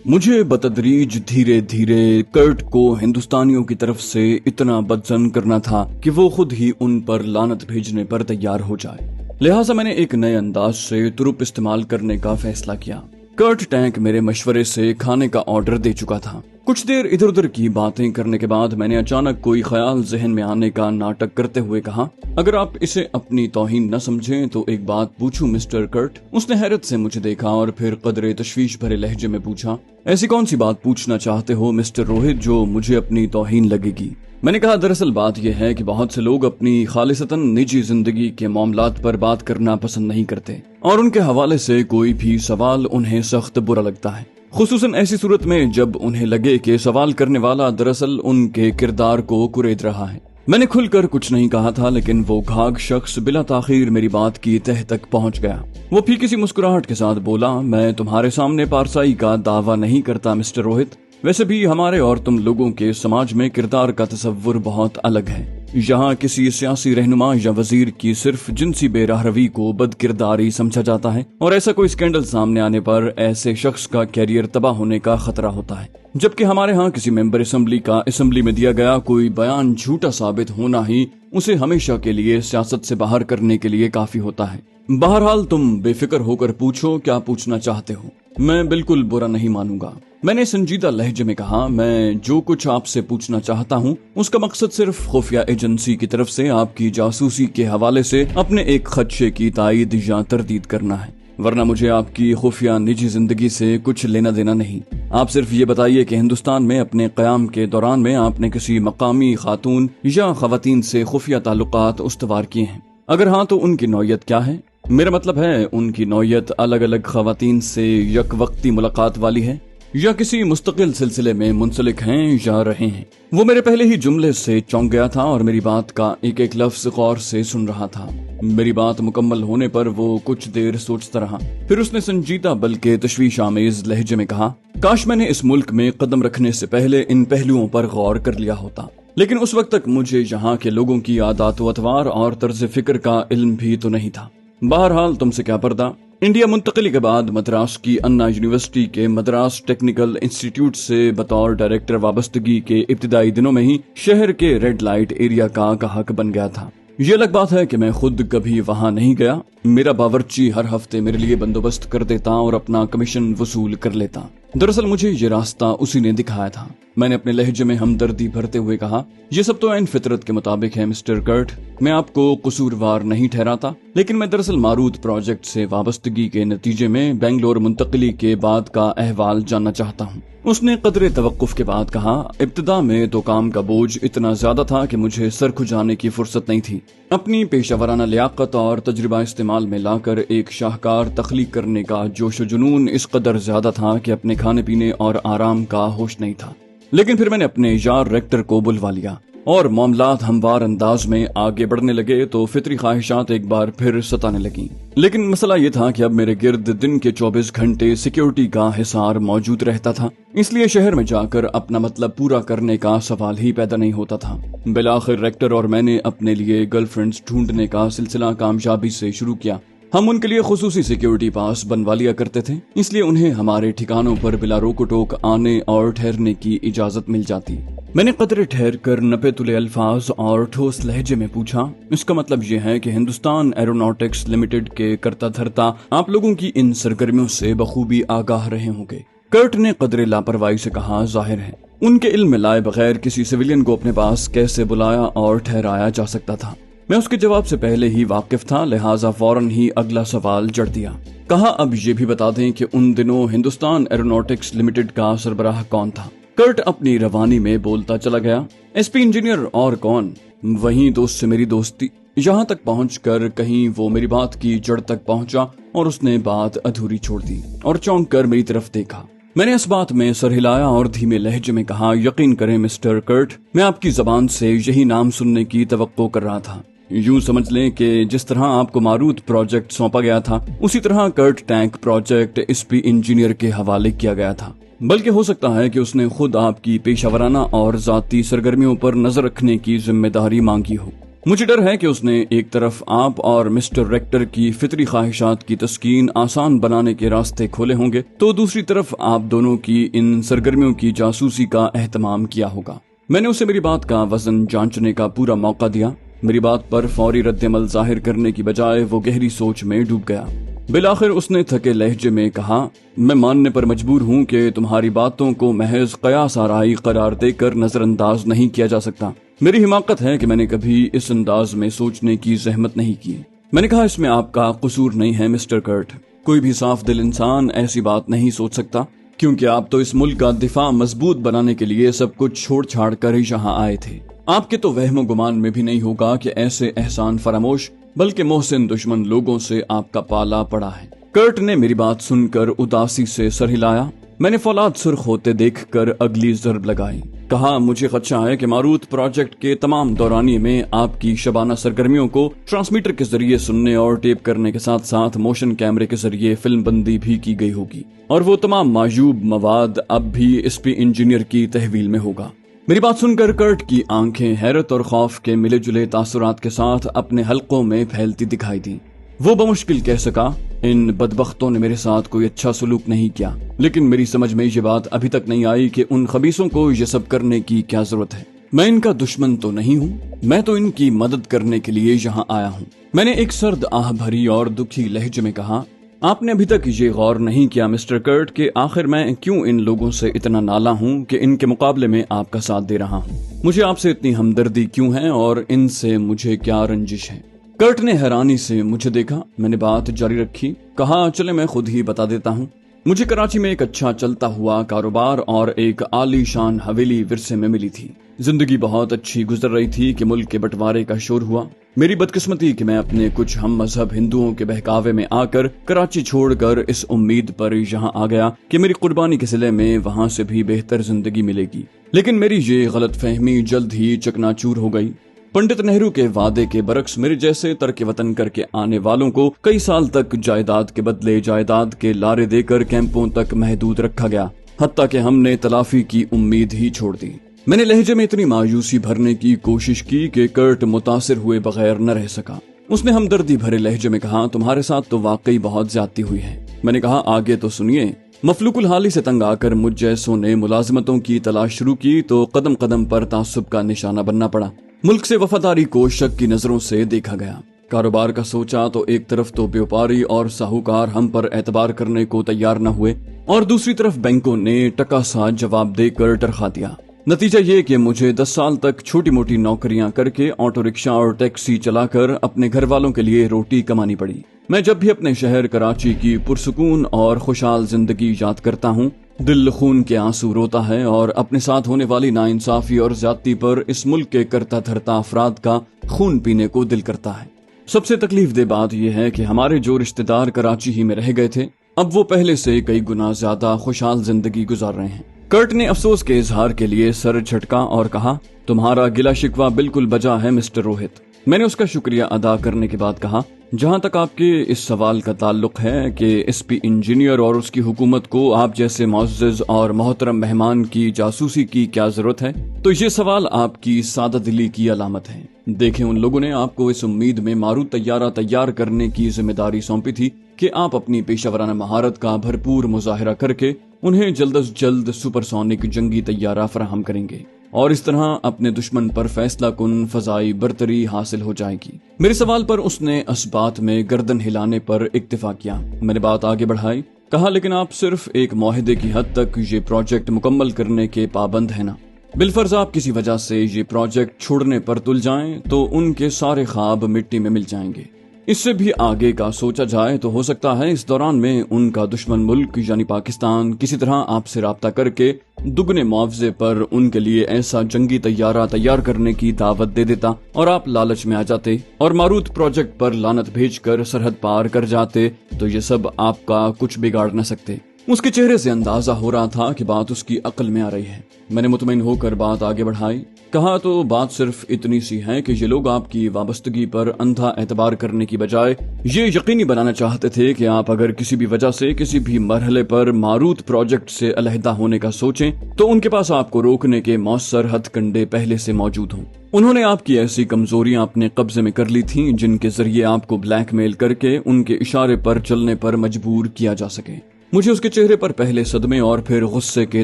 مجھے بتدریج دھیرے دھیرے کرٹ کو ہندوستانیوں کی طرف سے اتنا بدظن کرنا تھا کہ وہ خود ہی ان پر لعنت بھیجنے پر تیار ہو جائے، لہٰذا میں نے ایک نئے انداز سے ترپ استعمال کرنے کا فیصلہ کیا۔ کرٹ ٹینک میرے مشورے سے کھانے کا آرڈر دے چکا تھا۔ کچھ دیر ادھر ادھر کی باتیں کرنے کے بعد میں نے اچانک کوئی خیال ذہن میں آنے کا ناٹک کرتے ہوئے کہا، اگر آپ اسے اپنی توہین نہ سمجھیں تو ایک بات پوچھوں مسٹر کرٹ؟ اس نے حیرت سے مجھے دیکھا اور پھر قدرے تشویش بھرے لہجے میں پوچھا، ایسی کون سی بات پوچھنا چاہتے ہو مسٹر روہت جو مجھے اپنی توہین لگے گی؟ میں نے کہا، دراصل بات یہ ہے کہ بہت سے لوگ اپنی خالصتاً نجی زندگی کے معاملات پر بات کرنا پسند نہیں کرتے اور ان کے حوالے سے کوئی بھی سوال انہیں سخت برا لگتا ہے، خصوصاً ایسی صورت میں جب انہیں لگے کہ سوال کرنے والا دراصل ان کے کردار کو کُرید رہا ہے۔ میں نے کھل کر کچھ نہیں کہا تھا، لیکن وہ گھاگ شخص بلا تاخیر میری بات کی تہ تک پہنچ گیا۔ وہ پھر کسی مسکراہٹ کے ساتھ بولا، میں تمہارے سامنے پارسائی کا دعویٰ نہیں کرتا مسٹر روہت، ویسے بھی ہمارے اور تم لوگوں کے سماج میں کردار کا تصور بہت الگ ہے۔ یہاں کسی سیاسی رہنما یا وزیر کی صرف جنسی بے راہ روی کو بد کرداری سمجھا جاتا ہے، اور ایسا کوئی اسکینڈل سامنے آنے پر ایسے شخص کا کیریئر تباہ ہونے کا خطرہ ہوتا ہے، جبکہ ہمارے ہاں کسی ممبر اسمبلی کا اسمبلی میں دیا گیا کوئی بیان جھوٹا ثابت ہونا ہی اسے ہمیشہ کے لیے سیاست سے باہر کرنے کے لیے کافی ہوتا ہے۔ بہرحال تم بے فکر ہو کر پوچھو کیا پوچھنا چاہتے ہو، میں بالکل برا نہیں مانوں گا۔ میں نے سنجیدہ لہجے میں کہا، میں جو کچھ آپ سے پوچھنا چاہتا ہوں اس کا مقصد صرف خفیہ ایجنسی کی طرف سے آپ کی جاسوسی کے حوالے سے اپنے ایک خدشے کی تائید یا تردید کرنا ہے، ورنہ مجھے آپ کی خفیہ نجی زندگی سے کچھ لینا دینا نہیں۔ آپ صرف یہ بتائیے کہ ہندوستان میں اپنے قیام کے دوران میں آپ نے کسی مقامی خاتون یا خواتین سے خفیہ تعلقات استوار کیے ہیں؟ اگر ہاں تو ان کی نوعیت کیا ہے؟ میرا مطلب ہے ان کی نوعیت الگ الگ خواتین سے یک وقتی ملاقات والی ہے یا کسی مستقل سلسلے میں منسلک ہیں یا رہے ہیں؟ وہ میرے پہلے ہی جملے سے چونک گیا تھا اور میری بات کا ایک ایک لفظ غور سے سن رہا تھا۔ میری بات مکمل ہونے پر وہ کچھ دیر سوچتا رہا، پھر اس نے سنجیدہ بلکہ تشویش آمیز لہجے میں کہا، کاش میں نے اس ملک میں قدم رکھنے سے پہلے ان پہلوؤں پر غور کر لیا ہوتا، لیکن اس وقت تک مجھے یہاں کے لوگوں کی عادات و اطوار اور طرز فکر کا علم بھی تو نہیں تھا۔ بہرحال تم سے کیا پردہ؟ انڈیا منتقلی کے بعد مدراس کی انا یونیورسٹی کے مدراس ٹیکنیکل انسٹیٹیوٹ سے بطور ڈائریکٹر وابستگی کے ابتدائی دنوں میں ہی شہر کے ریڈ لائٹ ایریا کا گاہک بن گیا تھا۔ یہ الگ بات ہے کہ میں خود کبھی وہاں نہیں گیا، میرا باورچی ہر ہفتے میرے لیے بندوبست کر دیتا اور اپنا کمیشن وصول کر لیتا۔ دراصل مجھے یہ راستہ اسی نے دکھایا تھا۔ میں نے اپنے لہجے میں ہمدردی بھرتے ہوئے کہا، یہ سب تو عین فطرت کے مطابق ہے مسٹر کرٹ، میں آپ کو قصوروار نہیں ٹھہراتا، لیکن میں دراصل ماروت پروجیکٹ سے وابستگی کے نتیجے میں بنگلور منتقلی کے بعد کا احوال جاننا چاہتا ہوں۔ اس نے قدرے توقف کے بعد کہا، ابتدا میں تو کام کا بوجھ اتنا زیادہ تھا کہ مجھے سر کھجانے کی فرصت نہیں تھی۔ اپنی پیشہ ورانہ لیاقت اور تجربہ استعمال میں لا کر ایک شاہکار تخلیق کرنے کا جوش و جنون اس قدر زیادہ تھا کہ اپنے کھانے پینے اور آرام کا ہوش نہیں تھا۔ لیکن پھر میں نے اپنے یار ریکٹر کو بلوا لیا اور معاملات ہموار انداز میں آگے بڑھنے لگے تو فطری خواہشات ایک بار پھر ستانے لگیں۔ لیکن مسئلہ یہ تھا کہ اب میرے گرد دن کے 24 گھنٹے سیکیورٹی کا حصار موجود رہتا تھا، اس لیے شہر میں جا کر اپنا مطلب پورا کرنے کا سوال ہی پیدا نہیں ہوتا تھا۔ بالآخر ریکٹر اور میں نے اپنے لیے گرل فرینڈز ڈھونڈنے کا سلسلہ کامیابی سے شروع کیا۔ ہم ان کے لیے خصوصی سیکیورٹی پاس بنوا لیا کرتے تھے، اس لیے انہیں ہمارے ٹھکانوں پر بلا روک ٹوک آنے اور ٹھہرنے کی اجازت مل جاتی۔ میں نے قدرے ٹھہر کر نپے تلے الفاظ اور ٹھوس لہجے میں پوچھا، اس کا مطلب یہ ہے کہ ہندوستان ایروناٹکس لمیٹڈ کے کرتا دھرتا آپ لوگوں کی ان سرگرمیوں سے بخوبی آگاہ رہے ہوں گے؟ کرٹ نے قدرے لاپرواہی سے کہا، ظاہر ہے، ان کے علم میں لائے بغیر کسی سویلین کو اپنے پاس کیسے بلایا اور ٹھہرایا جا سکتا تھا؟ میں اس کے جواب سے پہلے ہی واقف تھا، لہٰذا فوراً ہی اگلا سوال جڑ دیا۔ کہا، اب یہ بھی بتا دیں کہ ان دنوں ہندوستان ایروناٹکس لمیٹڈ کا سربراہ کون تھا؟ کرٹ اپنی روانی میں بولتا چلا گیا، ایس پی انجینئر اور کون؟ وہیں دوست سے میری دوستی۔ یہاں تک پہنچ کر کہیں وہ میری بات کی جڑ تک پہنچا اور اس نے بات ادھوری چھوڑ دی اور چونک کر میری طرف دیکھا۔ میں نے اس بات میں سر ہلایا اور دھیمے لہجے میں کہا، یقین کریں مسٹر کرٹ، میں آپ کی زبان سے یہی نام سننے کی توقع کر رہا تھا۔ یوں سمجھ لیں کہ جس طرح آپ کو ماروت پروجیکٹ سونپا گیا تھا، اسی طرح کرٹ tank project S P engineer کے حوالے کیا گیا تھا، بلکہ ہو سکتا ہے کہ اس نے خود آپ کی پیشہ ورانہ اور ذاتی سرگرمیوں پر نظر رکھنے کی ذمہ داری مانگی ہو۔ مجھے ڈر ہے کہ اس نے ایک طرف آپ اور مسٹر ریکٹر کی فطری خواہشات کی تسکین آسان بنانے کے راستے کھولے ہوں گے، تو دوسری طرف آپ دونوں کی ان سرگرمیوں کی جاسوسی کا اہتمام کیا ہوگا۔ میں نے اسے میری بات کا وزن جانچنے کا پورا موقع دیا۔ میری بات پر فوری رد عمل ظاہر کرنے کی بجائے وہ گہری سوچ میں ڈوب گیا۔ بالآخر اس نے تھکے لہجے میں کہا، میں ماننے پر مجبور ہوں کہ تمہاری باتوں کو محض قیاس آرائی قرار دے کر نظر انداز نہیں کیا جا سکتا۔ میری حماقت ہے کہ میں نے کبھی اس انداز میں سوچنے کی زحمت نہیں کی۔ میں نے کہا، اس میں آپ کا قصور نہیں ہے مسٹر کرٹ۔ کوئی بھی صاف دل انسان ایسی بات نہیں سوچ سکتا، کیونکہ آپ تو اس ملک کا دفاع مضبوط بنانے کے لیے سب کچھ چھوڑ چھاڑ کر ہی یہاں آئے تھے۔ آپ کے تو وہم و گمان میں بھی نہیں ہوگا کہ ایسے احسان فراموش بلکہ محسن دشمن لوگوں سے آپ کا پالا پڑا ہے۔ کرٹ نے میری بات سن کر اداسی سے سر ہلایا۔ میں نے فولاد سرخ ہوتے دیکھ کر اگلی ضرب لگائی۔ کہا، مجھے خدشہ ہے کہ ماروت پروجیکٹ کے تمام دورانیے میں آپ کی شبانہ سرگرمیوں کو ٹرانسمیٹر کے ذریعے سننے اور ٹیپ کرنے کے ساتھ ساتھ موشن کیمرے کے ذریعے فلم بندی بھی کی گئی ہوگی، اور وہ تمام معیوب مواد اب بھی اس پی انجینئر کی تحویل میں ہوگا۔ میری بات سن کر کرٹ کی آنکھیں حیرت اور خوف کے ملے جلے تاثرات کے ساتھ اپنے حلقوں میں پھیلتی دکھائی دیں۔ وہ بمشکل کہہ سکا، ان بدبختوں نے میرے ساتھ کوئی اچھا سلوک نہیں کیا، لیکن میری سمجھ میں یہ بات ابھی تک نہیں آئی کہ ان خبیثوں کو یہ سب کرنے کی کیا ضرورت ہے۔ میں ان کا دشمن تو نہیں ہوں، میں تو ان کی مدد کرنے کے لیے یہاں آیا ہوں۔ میں نے ایک سرد آہ بھری اور دکھی لہجے میں کہا، آپ نے ابھی تک یہ غور نہیں کیا مسٹر کرٹ کہ آخر میں کیوں ان لوگوں سے اتنا نالا ہوں کہ ان کے مقابلے میں آپ کا ساتھ دے رہا ہوں؟ مجھے آپ سے اتنی ہمدردی کیوں ہے اور ان سے مجھے کیا رنجش ہے؟ کرٹ نے حیرانی سے مجھے دیکھا۔ میں نے بات جاری رکھی، کہا، چلے میں خود ہی بتا دیتا ہوں۔ مجھے کراچی میں ایک اچھا چلتا ہوا کاروبار اور ایک عالی شان حویلی ورثے میں ملی تھی۔ زندگی بہت اچھی گزر رہی تھی کہ ملک کے بٹوارے کا شور ہوا۔ میری بدقسمتی کہ میں اپنے کچھ ہم مذہب ہندوؤں کے بہکاوے میں آ کر کراچی چھوڑ کر اس امید پر یہاں آ گیا کہ میری قربانی کے صلے میں وہاں سے بھی بہتر زندگی ملے گی، لیکن میری یہ غلط فہمی جلد ہی چکنا چور ہو گئی۔ پنڈت نہرو کے وعدے کے برعکس میرے جیسے ترک وطن کر کے آنے والوں کو کئی سال تک جائیداد کے بدلے جائیداد کے لارے دے کر کیمپوں تک محدود رکھا گیا، حتیٰ کہ ہم نے تلافی کی امید ہی چھوڑ دی۔ میں نے لہجے میں اتنی مایوسی بھرنے کی کوشش کی کہ کرٹ متاثر ہوئے بغیر نہ رہ سکا۔ اس نے ہمدردی بھرے لہجے میں کہا، تمہارے ساتھ تو واقعی بہت زیادتی ہوئی ہے۔ میں نے کہا، آگے تو سنیے۔ مفلوق الحالی سے تنگ آ کر مجھ جیسوں نے ملازمتوں کی تلاش شروع کی تو قدم قدم پر تعصب کا نشانہ بننا پڑا۔ ملک سے وفاداری کو شک کی نظروں سے دیکھا گیا۔ کاروبار کا سوچا تو ایک طرف تو بیوپاری اور ساہوکار ہم پر اعتبار کرنے کو تیار نہ ہوئے، اور دوسری طرف بینکوں نے ٹکا سا جواب دے کر ٹرخا دیا۔ نتیجہ یہ کہ مجھے 10 سال تک چھوٹی موٹی نوکریاں کر کے آٹو رکشا اور ٹیکسی چلا کر اپنے گھر والوں کے لیے روٹی کمانی پڑی۔ میں جب بھی اپنے شہر کراچی کی پرسکون اور خوشحال زندگی یاد کرتا ہوں، دل خون کے آنسو روتا ہے اور اپنے ساتھ ہونے والی ناانصافی اور زیادتی پر اس ملک کے کرتا دھرتا افراد کا خون پینے کو دل کرتا ہے۔ سب سے تکلیف دہ بات یہ ہے کہ ہمارے جو رشتہ دار کراچی ہی میں رہ گئے تھے، اب وہ پہلے سے کئی گنا زیادہ خوشحال زندگی گزار رہے ہیں۔ کرٹ نے افسوس کے اظہار کے لیے سر جھٹکا اور کہا، تمہارا گلا شکوہ بالکل بجا ہے مسٹر روہت۔ میں نے اس کا شکریہ ادا کرنے کے بعد کہا، جہاں تک آپ کے اس سوال کا تعلق ہے کہ ایس پی انجینئر اور اس کی حکومت کو آپ جیسے معزز اور محترم مہمان کی جاسوسی کی کیا ضرورت ہے، تو یہ سوال آپ کی سادہ دلی کی علامت ہے۔ دیکھیں، ان لوگوں نے آپ کو اس امید میں ماروت طیارہ تیار کرنے کی ذمہ داری سونپی تھی کہ آپ اپنی پیشہ ورانہ مہارت کا بھرپور مظاہرہ کر کے انہیں جلد از جلد سپر سونک جنگی طیارہ فراہم کریں گے، اور اس طرح اپنے دشمن پر فیصلہ کن فضائی برتری حاصل ہو جائے گی۔ میرے سوال پر اس نے اسبات میں گردن ہلانے پر اکتفا کیا۔ میں نے بات آگے بڑھائی، کہا، لیکن آپ صرف ایک معاہدے کی حد تک یہ پروجیکٹ مکمل کرنے کے پابند ہیں نا؟ بالفرض آپ کسی وجہ سے یہ پروجیکٹ چھوڑنے پر تل جائیں تو ان کے سارے خواب مٹی میں مل جائیں گے۔ اس سے بھی آگے کا سوچا جائے تو ہو سکتا ہے اس دوران میں ان کا دشمن ملک یعنی پاکستان کسی طرح آپ سے رابطہ کر کے دگنے معاوضے پر ان کے لیے ایسا جنگی طیارہ تیار کرنے کی دعوت دے دیتا اور آپ لالچ میں آ جاتے اور ماروت پروجیکٹ پر لعنت بھیج کر سرحد پار کر جاتے تو یہ سب آپ کا کچھ بگاڑ نہ سکتے۔ اس کے چہرے سے اندازہ ہو رہا تھا کہ بات اس کی عقل میں آ رہی ہے۔ میں نے مطمئن ہو کر بات آگے بڑھائی، کہا تو بات صرف اتنی سی ہے کہ یہ لوگ آپ کی وابستگی پر اندھا اعتبار کرنے کی بجائے یہ یقینی بنانا چاہتے تھے کہ آپ اگر کسی بھی وجہ سے کسی بھی مرحلے پر ماروت پروجیکٹ سے علیحدہ ہونے کا سوچیں تو ان کے پاس آپ کو روکنے کے مؤثر ہتھ کنڈے پہلے سے موجود ہوں۔ انہوں نے آپ کی ایسی کمزوریاں اپنے قبضے میں کر لی تھیں جن کے ذریعے آپ کو بلیک میل کر کے ان کے اشارے پر چلنے پر مجبور کیا جا سکے۔ مجھے اس کے چہرے پر پہلے صدمے اور پھر غصے کے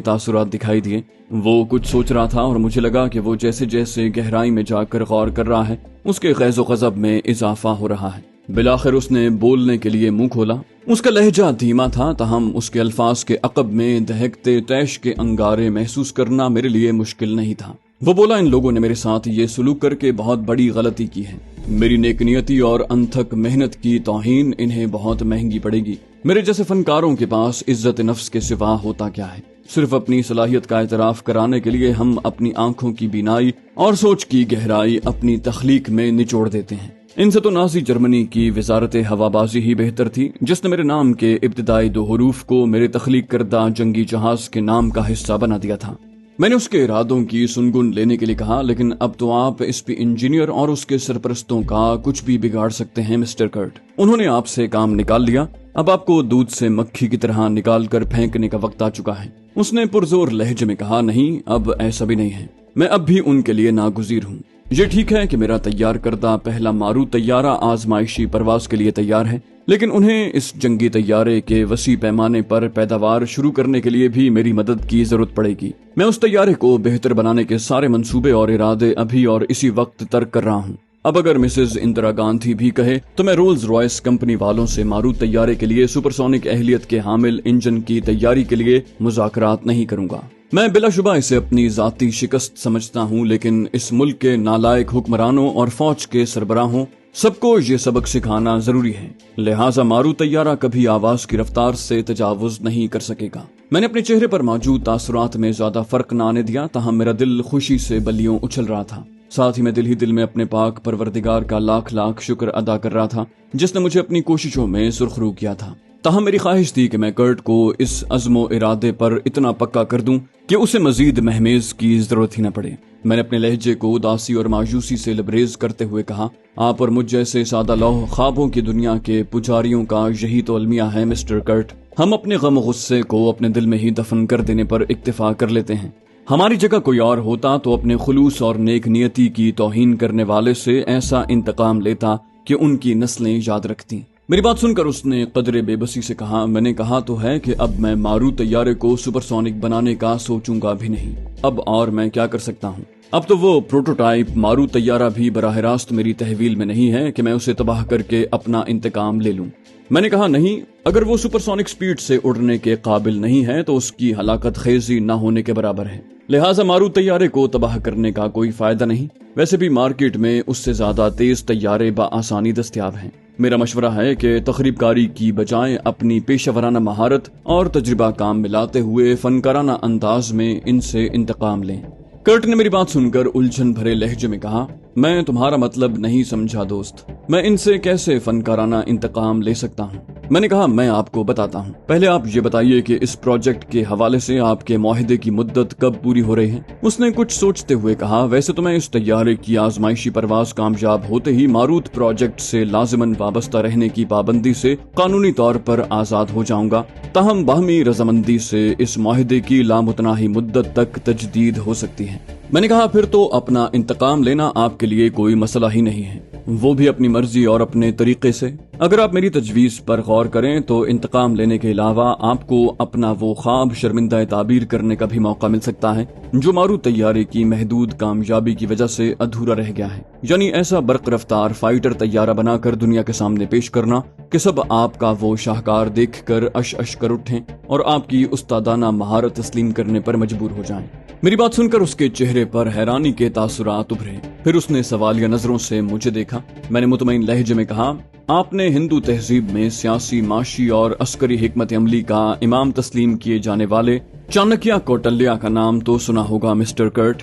تاثرات دکھائی دیے۔ وہ کچھ سوچ رہا تھا اور مجھے لگا کہ وہ جیسے جیسے گہرائی میں جا کر غور کر رہا ہے اس کے غیظ و غضب میں اضافہ ہو رہا ہے۔ بالآخر اس نے بولنے کے لیے منہ کھولا۔ اس کا لہجہ دھیما تھا تاہم اس کے الفاظ کے عقب میں دہکتے طیش کے انگارے محسوس کرنا میرے لیے مشکل نہیں تھا۔ وہ بولا، ان لوگوں نے میرے ساتھ یہ سلوک کر کے بہت بڑی غلطی کی ہے۔ میری نیک نیتی اور انتھک محنت کی توہین انہیں بہت مہنگی پڑے گی۔ میرے جیسے فنکاروں کے پاس عزت نفس کے سوا ہوتا کیا ہے؟ صرف اپنی صلاحیت کا اعتراف کرانے کے لیے ہم اپنی آنکھوں کی بینائی اور سوچ کی گہرائی اپنی تخلیق میں نچوڑ دیتے ہیں۔ ان سے تو نازی جرمنی کی وزارت ہوابازی ہی بہتر تھی جس نے میرے نام کے ابتدائی 2 حروف کو میرے تخلیق کردہ جنگی جہاز کے نام کا حصہ بنا دیا تھا۔ میں نے اس کے ارادوں کی سنگن لینے کے لیے کہا، لیکن اب تو آپ اس پی انجینئر اور اس کے سرپرستوں کا کچھ بھی بگاڑ سکتے ہیں مسٹر کرٹ۔ انہوں نے آپ سے کام نکال لیا، اب آپ کو دودھ سے مکھی کی طرح نکال کر پھینکنے کا وقت آ چکا ہے۔ اس نے پرزور لہجے میں کہا، نہیں، اب ایسا بھی نہیں ہے، میں اب بھی ان کے لیے ناگزیر ہوں۔ یہ ٹھیک ہے کہ میرا تیار کردہ پہلا ماروت طیارہ آزمائشی پرواز کے لیے تیار ہے، لیکن انہیں اس جنگی طیارے کے وسیع پیمانے پر پیداوار شروع کرنے کے لیے بھی میری مدد کی ضرورت پڑے گی۔ میں اس طیارے کو بہتر بنانے کے سارے منصوبے اور ارادے ابھی اور اسی وقت ترک کر رہا ہوں۔ اب اگر مسز اندرا گاندھی بھی کہے تو میں رولز رائس کمپنی والوں سے ماروت طیارے کے لیے سپرسونک اہلیت کے حامل انجن کی تیاری کے لیے مذاکرات نہیں کروں گا۔ میں بلا شبہ اسے اپنی ذاتی شکست سمجھتا ہوں، لیکن اس ملک کے نالائق حکمرانوں اور فوج کے سربراہوں سب کو یہ سبق سکھانا ضروری ہے، لہٰذا ماروت طیارہ کبھی آواز کی رفتار سے تجاوز نہیں کر سکے گا۔ میں نے اپنے چہرے پر موجود تاثرات میں زیادہ فرق نہ آنے دیا، تاہم میرا دل خوشی سے بلیوں اچھل رہا تھا۔ ساتھ ہی میں دل ہی دل میں اپنے پاک پروردگار کا لاکھ لاکھ شکر ادا کر رہا تھا جس نے مجھے اپنی کوششوں میں سرخرو کیا تھا۔ تاہم میری خواہش تھی کہ میں کرٹ کو اس عزم و ارادے پر اتنا پکا کر دوں کہ اسے مزید مہمیز کی ضرورت ہی نہ پڑے۔ میں نے اپنے لہجے کو اداسی اور مایوسی سے لبریز کرتے ہوئے کہا، آپ اور مجھ جیسے سادہ لوح خوابوں کی دنیا کے پجاریوں کا یہی تو المیہ ہے مسٹر کرٹ۔ ہم اپنے غم و غصے کو اپنے دل میں ہی دفن کر دینے پر اکتفا کر لیتے ہیں۔ ہماری جگہ کوئی اور ہوتا تو اپنے خلوص اور نیک نیتی کی توہین کرنے والے سے ایسا انتقام لیتا کہ ان کی نسلیں یاد رکھتی۔ میری بات سن کر اس نے قدرے بے بسی سے کہا، میں نے کہا تو ہے کہ اب میں ماروت طیارے کو سپرسونک بنانے کا سوچوں گا بھی نہیں۔ اب اور میں کیا کر سکتا ہوں؟ اب تو وہ پروٹوٹائپ ماروت طیارہ بھی براہ راست میری تحویل میں نہیں ہے کہ میں اسے تباہ کر کے اپنا انتقام لے لوں۔ میں نے کہا، نہیں، اگر وہ سپرسونک سپیڈ سے اڑنے کے قابل نہیں ہے تو اس کی ہلاکت خیزی نہ ہونے کے برابر ہے، لہٰذا ماروت طیارے کو تباہ کرنے کا کوئی فائدہ نہیں۔ ویسے بھی مارکیٹ میں اس سے زیادہ تیز طیارے بآسانی دستیاب ہیں۔ میرا مشورہ ہے کہ تخریب کاری کی بجائے اپنی پیشہ ورانہ مہارت اور تجربہ کام ملاتے ہوئے فنکارانہ انداز میں ان سے انتقام لیں۔ کرٹ نے میری بات سن کر الجھن بھرے لہجے میں کہا، میں تمہارا مطلب نہیں سمجھا دوست، میں ان سے کیسے فنکارانہ انتقام لے سکتا ہوں؟ میں نے کہا، میں آپ کو بتاتا ہوں، پہلے آپ یہ بتائیے کہ اس پروجیکٹ کے حوالے سے آپ کے معاہدے کی مدت کب پوری ہو رہی ہے؟ اس نے کچھ سوچتے ہوئے کہا، ویسے تو میں اس طیارے کی آزمائشی پرواز کامیاب ہوتے ہی ماروت پروجیکٹ سے لازماً وابستہ رہنے کی پابندی سے قانونی طور پر آزاد ہو جاؤں گا، تاہم باہمی رضامندی سے اس معاہدے کی لامتناہی مدت تک تجدید ہو سکتی ہے۔ میں نے کہا، پھر تو اپنا انتقام لینا آپ کے لیے کوئی مسئلہ ہی نہیں ہے، وہ بھی اپنی مرضی اور اپنے طریقے سے۔ اگر آپ میری تجویز پر غور کریں تو انتقام لینے کے علاوہ آپ کو اپنا وہ خواب شرمندہ تعبیر کرنے کا بھی موقع مل سکتا ہے جو ماروت طیارے کی محدود کامیابی کی وجہ سے ادھورا رہ گیا ہے، یعنی ایسا برق رفتار فائٹر طیارہ بنا کر دنیا کے سامنے پیش کرنا کہ سب آپ کا وہ شاہکار دیکھ کر اش اش کر اٹھیں اور آپ کی استادانہ مہارت تسلیم کرنے پر مجبور ہو جائیں۔ میری بات سن کر اس کے چہرے پر حیرانی کے تاثرات ابھرے، پھر اس نے سوالیہ نظروں سے مجھے دیکھا۔ میں نے مطمئن لہجے میں کہا، آپ نے ہندو تہذیب میں سیاسی، معاشی اور عسکری حکمت عملی کا امام تسلیم کیے جانے والے چانکیہ کوٹلیہ کا نام تو سنا ہوگا مسٹر کرٹ۔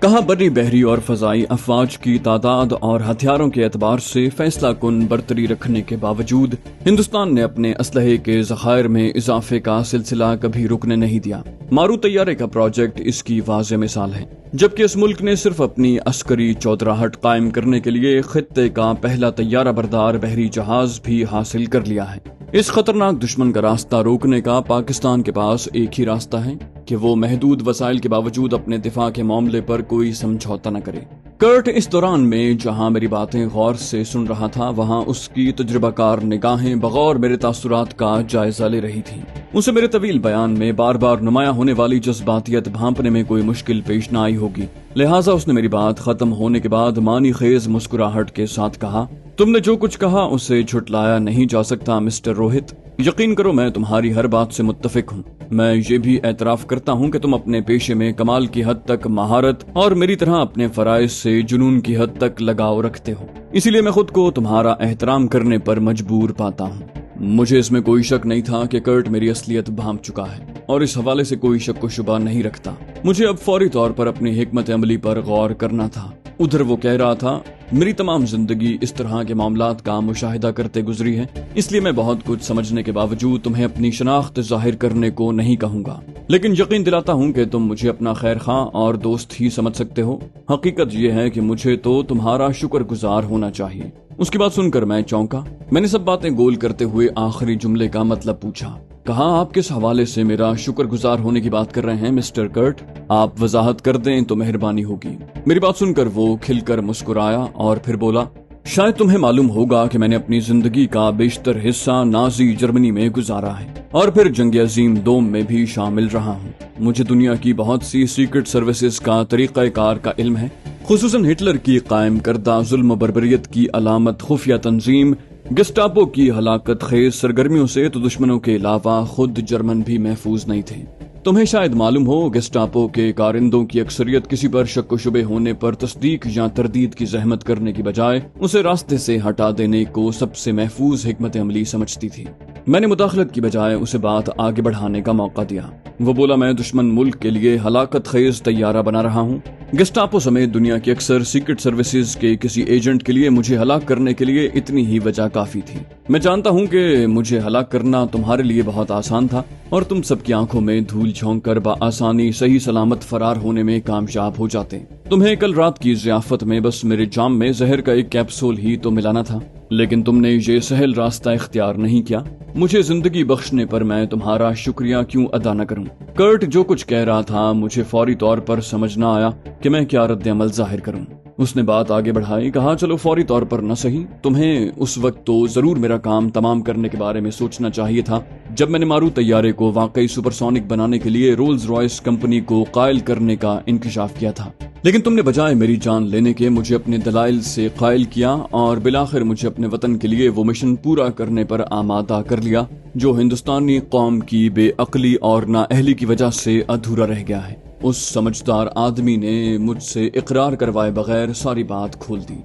کہا بری بحری اور فضائی افواج کی تعداد اور ہتھیاروں کے اعتبار سے فیصلہ کن برتری رکھنے کے باوجود ہندوستان نے اپنے اسلحے کے ذخائر میں اضافے کا سلسلہ کبھی رکنے نہیں دیا۔ مارو طیارے کا پروجیکٹ اس کی واضح مثال ہے، جبکہ اس ملک نے صرف اپنی عسکری چودراہٹ قائم کرنے کے لیے خطے کا پہلا طیارہ بردار بحری جہاز بھی حاصل کر لیا ہے۔ اس خطرناک دشمن کا راستہ روکنے کا پاکستان کے پاس ایک ہی راستہ ہے کہ وہ محدود وسائل کے باوجود اپنے دفاع کے معاملے پر کوئی سمجھوتا نہ کرے۔ کرٹ اس دوران میں جہاں میری باتیں غور سے سن رہا تھا، وہاں اس کی تجربہ کار نگاہیں بغور میرے تاثرات کا جائزہ لے رہی تھیں۔ اسے میرے طویل بیان میں بار بار نمایاں ہونے والی جذباتیت بھانپنے میں کوئی مشکل پیش نہ آئی ہوگی، لہٰذا اس نے میری بات ختم ہونے کے بعد معنی خیز مسکراہٹ کے ساتھ کہا، تم نے جو کچھ کہا اسے جھٹلایا نہیں جا سکتا مسٹر روہت۔ یقین کرو میں تمہاری ہر بات سے متفق ہوں۔ میں یہ بھی اعتراف کرتا ہوں کہ تم اپنے پیشے میں کمال کی حد تک مہارت اور میری طرح اپنے فرائض سے جنون کی حد تک لگاؤ رکھتے ہو، اسی لیے میں خود کو تمہارا احترام کرنے پر مجبور پاتا ہوں۔ مجھے اس میں کوئی شک نہیں تھا کہ کرٹ میری اصلیت بھانپ چکا ہے، اور اس حوالے سے کوئی شک و شبہ نہیں رکھتا۔ مجھے اب فوری طور پر اپنی حکمت عملی پر غور کرنا تھا۔ ادھر وہ کہہ رہا تھا، میری تمام زندگی اس طرح کے معاملات کا مشاہدہ کرتے گزری ہے، اس لیے میں بہت کچھ سمجھنے کے باوجود تمہیں اپنی شناخت ظاہر کرنے کو نہیں کہوں گا، لیکن یقین دلاتا ہوں کہ تم مجھے اپنا خیر خواہ اور دوست ہی سمجھ سکتے ہو۔ حقیقت یہ ہے کہ مجھے تو تمہارا شکر گزار ہونا چاہیے۔ اس کی بات سن کر میں چونکا۔ میں نے سب باتیں گول کرتے ہوئے آخری جملے کا مطلب پوچھا۔ کہا، آپ کس حوالے سے میرا شکر گزار ہونے کی بات کر رہے ہیں مسٹر کرٹ؟ آپ وضاحت کر دیں تو مہربانی ہوگی۔ میری بات سن کر وہ کھل کر مسکرایا اور پھر بولا، شاید تمہیں معلوم ہوگا کہ میں نے اپنی زندگی کا بیشتر حصہ نازی جرمنی میں گزارا ہے اور پھر جنگ عظیم دوم میں بھی شامل رہا ہوں۔ مجھے دنیا کی بہت سی سیکرٹ سروسز کا طریقہ کار کا علم ہے، خصوصاً ہٹلر کی قائم کردہ ظلم و بربریت کی علامت خفیہ تنظیم گسٹاپو کی ہلاکت خیز سرگرمیوں سے تو دشمنوں کے علاوہ خود جرمن بھی محفوظ نہیں تھے۔ تمہیں شاید معلوم ہو، گسٹاپو کے کارندوں کی اکثریت کسی پر شک و شبے ہونے پر تصدیق یا تردید کی زحمت کرنے کی بجائے اسے راستے سے ہٹا دینے کو سب سے محفوظ حکمت عملی سمجھتی تھی۔ میں نے مداخلت کی بجائے اسے بات آگے بڑھانے کا موقع دیا۔ وہ بولا، میں دشمن ملک کے لیے ہلاکت خیز طیارہ بنا رہا ہوں۔ گسٹاپو سمیت دنیا کی اکثر سیکرٹ سروسز کے کسی ایجنٹ کے لیے مجھے ہلاک کرنے کے لیے اتنی ہی وجہ کافی تھی۔ میں جانتا ہوں کہ مجھے ہلاک کرنا تمہارے لیے بہت آسان تھا اور تم سب کی آنکھوں میں دھول جھونک کر بآسانی صحیح سلامت فرار ہونے میں کامیاب ہو جاتے۔ تمہیں کل رات کی ضیافت میں بس میرے جام میں زہر کا ایک کیپسول ہی تو ملانا تھا، لیکن تم نے یہ سہل راستہ اختیار نہیں کیا۔ مجھے زندگی بخشنے پر میں تمہارا شکریہ کیوں ادا نہ کروں؟ کرٹ جو کچھ کہہ رہا تھا مجھے فوری طور پر سمجھ نہ آیا کہ میں کیا رد عمل ظاہر کروں۔ اس نے بات آگے بڑھائی، کہا، چلو فوری طور پر نہ صحیح، تمہیں اس وقت تو ضرور میرا کام تمام کرنے کے بارے میں سوچنا چاہیے تھا جب میں نے مارو طیارے کو واقعی سپر سونک بنانے کے لیے رولز رائس کمپنی کو قائل کرنے کا انکشاف کیا تھا، لیکن تم نے بجائے میری جان لینے کے مجھے اپنے دلائل سے قائل کیا اور بالآخر مجھے اپنے وطن کے لیے وہ مشن پورا کرنے پر آمادہ کر لیا جو ہندوستانی قوم کی بے عقلی اور نااہلی کی وجہ سے ادھورا رہ گیا ہے۔ اس سمجھدار آدمی نے مجھ سے اقرار کروائے بغیر ساری بات کھول دی۔